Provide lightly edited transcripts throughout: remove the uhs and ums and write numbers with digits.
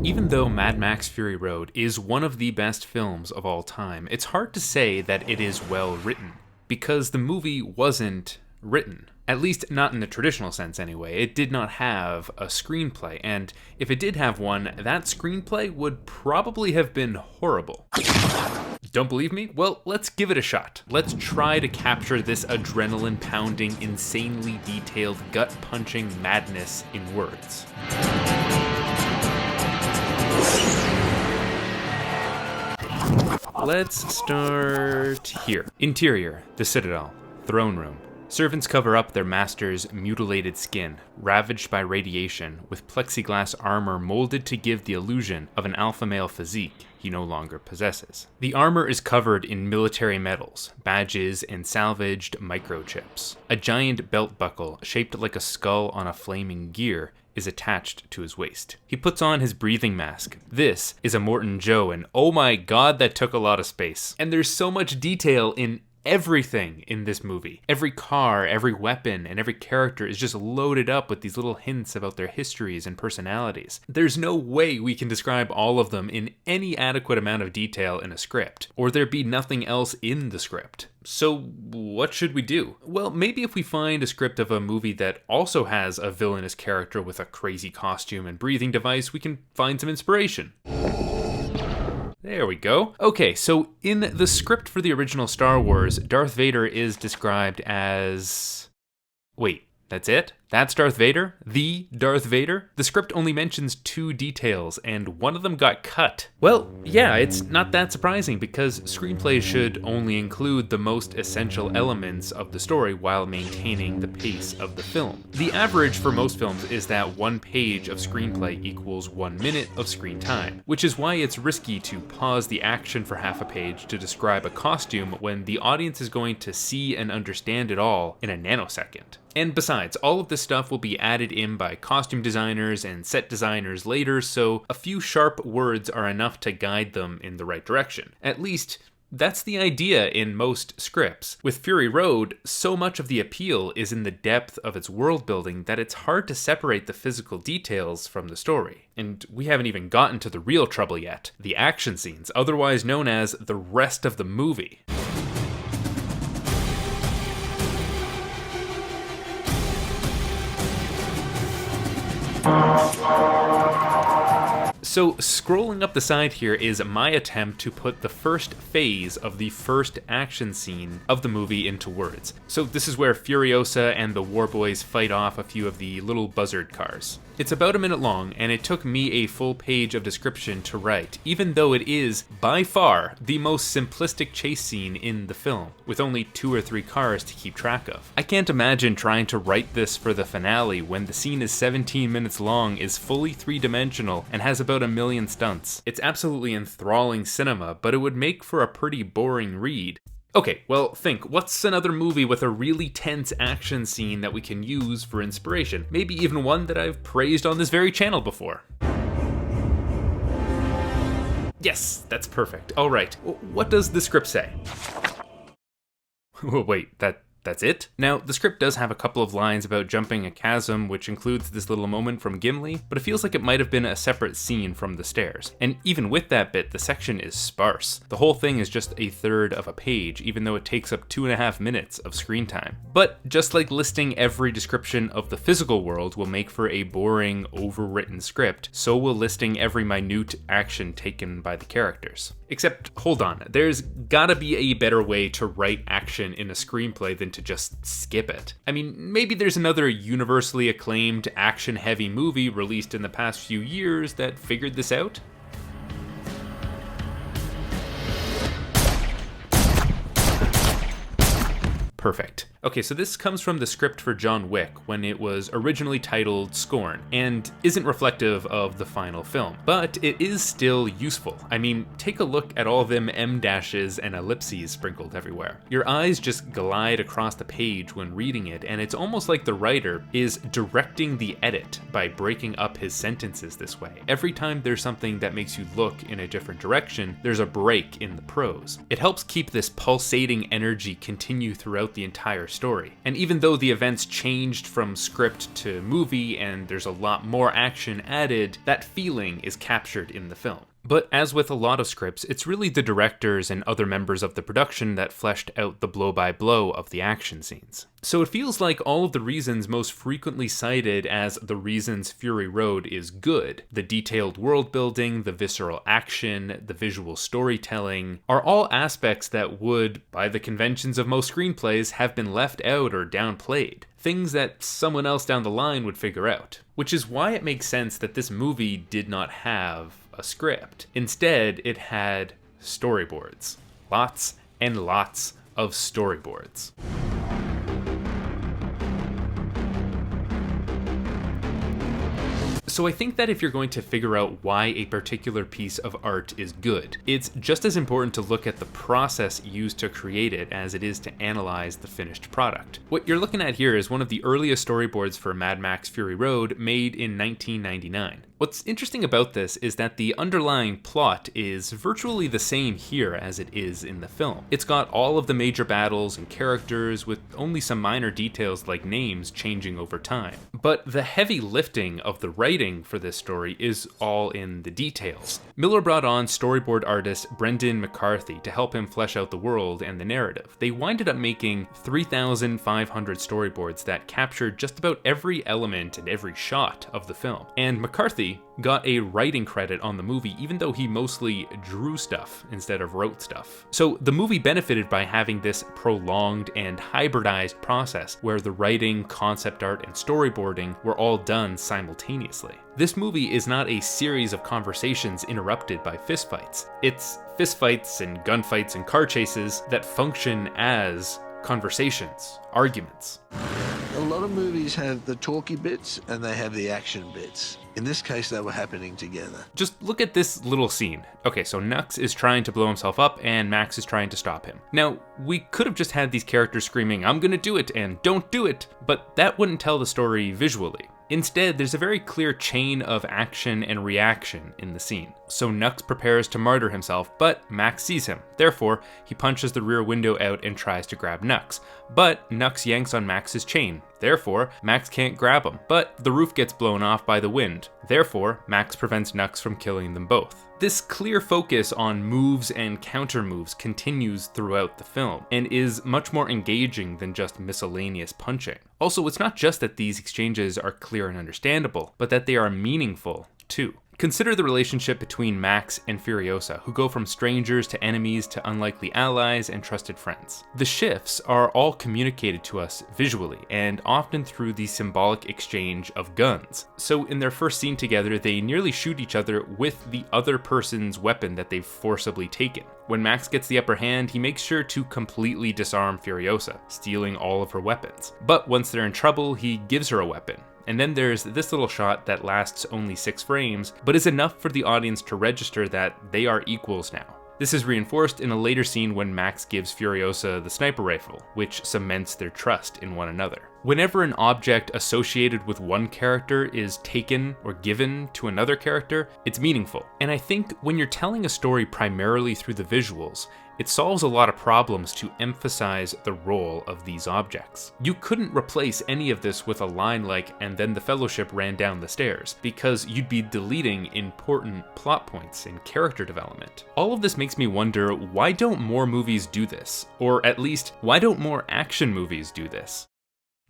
Even though Mad Max Fury Road is one of the best films of all time, it's hard to say that it is well written, because the movie wasn't written. At least not in the traditional sense anyway. It did not have a screenplay, and if it did have one, that screenplay would probably have been horrible. Don't believe me? Well, let's give it a shot. Let's try to capture this adrenaline-pounding, insanely detailed, gut-punching madness in words. Let's start here. Interior, the Citadel, throne room. Servants cover up their master's mutilated skin, ravaged by radiation, with plexiglass armor molded to give the illusion of an alpha male physique he no longer possesses. The armor is covered in military medals, badges, and salvaged microchips. A giant belt buckle, shaped like a skull on a flaming gear, is attached to his waist. He puts on his breathing mask. This is a Morton Joe, and oh my god, that took a lot of space. And there's so much detail in everything in this movie. Every car, every weapon, and every character is just loaded up with these little hints about their histories and personalities. There's no way we can describe all of them in any adequate amount of detail in a script, or there'd be nothing else in the script. So what should we do? Well, maybe if we find a script of a movie that also has a villainous character with a crazy costume and breathing device, we can find some inspiration. There we go. Okay, so in the script for the original Star Wars, Darth Vader is described as... Wait, that's it? That's Darth Vader? The Darth Vader? The script only mentions 2 details, and one of them got cut. Well, yeah, it's not that surprising, because screenplays should only include the most essential elements of the story while maintaining the pace of the film. The average for most films is that 1 page of screenplay equals 1 minute of screen time, which is why it's risky to pause the action for half a page to describe a costume when the audience is going to see and understand it all in a nanosecond. And besides, all of this stuff will be added in by costume designers and set designers later, so a few sharp words are enough to guide them in the right direction. At least, that's the idea in most scripts. With Fury Road, so much of the appeal is in the depth of its world building that it's hard to separate the physical details from the story. And we haven't even gotten to the real trouble yet, the action scenes, otherwise known as the rest of the movie. So scrolling up the side here is my attempt to put the first phase of the first action scene of the movie into words. So this is where Furiosa and the Warboys fight off a few of the little buzzard cars. It's about a minute long, and it took me a full page of description to write, even though it is, by far, the most simplistic chase scene in the film, with only 2 or 3 cars to keep track of. I can't imagine trying to write this for the finale when the scene is 17 minutes long, is fully 3-dimensional, and has about 1 million stunts. It's absolutely enthralling cinema, but it would make for a pretty boring read. Okay, well, think, what's another movie with a really tense action scene that we can use for inspiration? Maybe even one that I've praised on this very channel before. Yes, that's perfect. All right, what does the script say? Wait, that's it? Now, the script does have a couple of lines about jumping a chasm, which includes this little moment from Gimli, but it feels like it might have been a separate scene from the stairs. And even with that bit, the section is sparse. The whole thing is just 1/3 of a page, even though it takes up 2.5 minutes of screen time. But just like listing every description of the physical world will make for a boring, overwritten script, so will listing every minute action taken by the characters. Except, hold on, there's gotta be a better way to write action in a screenplay than to just skip it. I mean, maybe there's another universally acclaimed action-heavy movie released in the past few years that figured this out? Perfect. Okay, so this comes from the script for John Wick when it was originally titled Scorn, and isn't reflective of the final film, but it is still useful. I mean, take a look at all them M-dashes and ellipses sprinkled everywhere. Your eyes just glide across the page when reading it, and it's almost like the writer is directing the edit by breaking up his sentences this way. Every time there's something that makes you look in a different direction, there's a break in the prose. It helps keep this pulsating energy continue throughout the entire story. And even though the events changed from script to movie and there's a lot more action added, that feeling is captured in the film. But as with a lot of scripts, it's really the directors and other members of the production that fleshed out the blow-by-blow of the action scenes. So it feels like all of the reasons most frequently cited as the reasons Fury Road is good, the detailed world building, the visceral action, the visual storytelling, are all aspects that would, by the conventions of most screenplays, have been left out or downplayed. Things that someone else down the line would figure out. Which is why it makes sense that this movie did not have a script. Instead, it had storyboards. Lots and lots of storyboards. So I think that if you're going to figure out why a particular piece of art is good, it's just as important to look at the process used to create it as it is to analyze the finished product. What you're looking at here is one of the earliest storyboards for Mad Max Fury Road, made in 1999. What's interesting about this is that the underlying plot is virtually the same here as it is in the film. It's got all of the major battles and characters, with only some minor details like names changing over time. But the heavy lifting of the writing for this story is all in the details. Miller brought on storyboard artist Brendan McCarthy to help him flesh out the world and the narrative. They winded up making 3,500 storyboards that captured just about every element and every shot of the film. And McCarthy got a writing credit on the movie, even though he mostly drew stuff instead of wrote stuff. So the movie benefited by having this prolonged and hybridized process where the writing, concept art, and storyboarding were all done simultaneously. This movie is not a series of conversations interrupted by fistfights. It's fistfights and gunfights and car chases that function as conversations, arguments. A lot of movies have the talky bits and they have the action bits. In this case, they were happening together. Just look at this little scene. Okay, so Nux is trying to blow himself up and Max is trying to stop him. Now, we could have just had these characters screaming, "I'm gonna do it," and "Don't do it," but that wouldn't tell the story visually. Instead, there's a very clear chain of action and reaction in the scene. So Nux prepares to martyr himself, but Max sees him. Therefore, he punches the rear window out and tries to grab Nux. But Nux yanks on Max's chain. Therefore, Max can't grab him, but the roof gets blown off by the wind. Therefore, Max prevents Nux from killing them both. This clear focus on moves and counter moves continues throughout the film, and is much more engaging than just miscellaneous punching. Also, it's not just that these exchanges are clear and understandable, but that they are meaningful too. Consider the relationship between Max and Furiosa, who go from strangers to enemies to unlikely allies and trusted friends. The shifts are all communicated to us visually, and often through the symbolic exchange of guns. So in their first scene together, they nearly shoot each other with the other person's weapon that they've forcibly taken. When Max gets the upper hand, he makes sure to completely disarm Furiosa, stealing all of her weapons. But once they're in trouble, he gives her a weapon. And then there's this little shot that lasts only 6 frames, but is enough for the audience to register that they are equals now. This is reinforced in a later scene when Max gives Furiosa the sniper rifle, which cements their trust in one another. Whenever an object associated with one character is taken or given to another character, it's meaningful. And I think when you're telling a story primarily through the visuals, it solves a lot of problems to emphasize the role of these objects. You couldn't replace any of this with a line like, "and then the Fellowship ran down the stairs," because you'd be deleting important plot points and character development. All of this makes me wonder, why don't more movies do this? Or at least, why don't more action movies do this?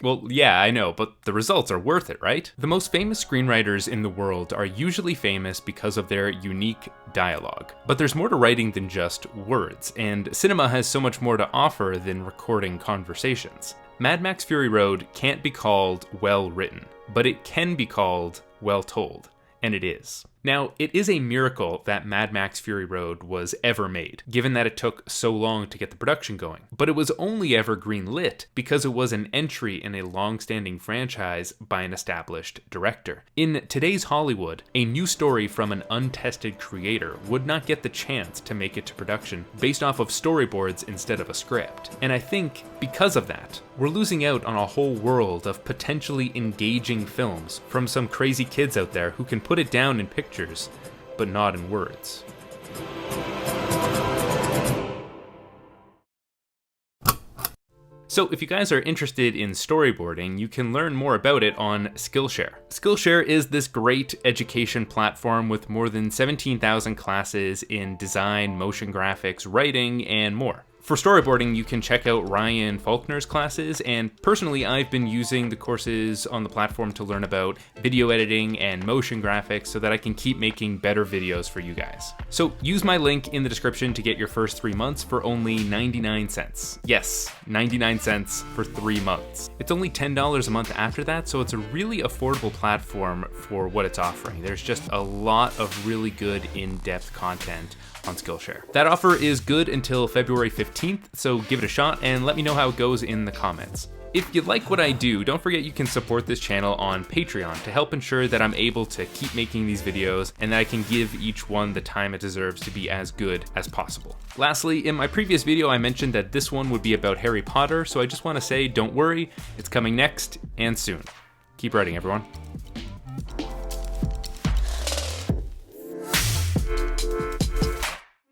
Well, yeah, I know, but the results are worth it, right? The most famous screenwriters in the world are usually famous because of their unique dialogue. But there's more to writing than just words, and cinema has so much more to offer than recording conversations. Mad Max Fury Road can't be called well written, but it can be called well told, and it is. Now, it is a miracle that Mad Max Fury Road was ever made, given that it took so long to get the production going. But it was only ever greenlit because it was an entry in a long-standing franchise by an established director. In today's Hollywood, a new story from an untested creator would not get the chance to make it to production based off of storyboards instead of a script. And I think, because of that, we're losing out on a whole world of potentially engaging films from some crazy kids out there who can put it down in pictures, but not in words. So if you guys are interested in storyboarding, you can learn more about it on Skillshare. Skillshare is this great education platform with more than 17,000 classes in design, motion graphics, writing, and more. For storyboarding, you can check out Ryan Faulkner's classes, and personally, I've been using the courses on the platform to learn about video editing and motion graphics so that I can keep making better videos for you guys. So use my link in the description to get your first 3 months for only 99 cents. Yes, 99 cents for 3 months. It's only $10 a month after that, so it's a really affordable platform for what it's offering. There's just a lot of really good in-depth content on Skillshare. That offer is good until February 15th, so give it a shot and let me know how it goes in the comments. If you like what I do, don't forget you can support this channel on Patreon to help ensure that I'm able to keep making these videos and that I can give each one the time it deserves to be as good as possible. Lastly, in my previous video I mentioned that this one would be about Harry Potter, so I just want to say don't worry, it's coming next and soon. Keep writing, everyone.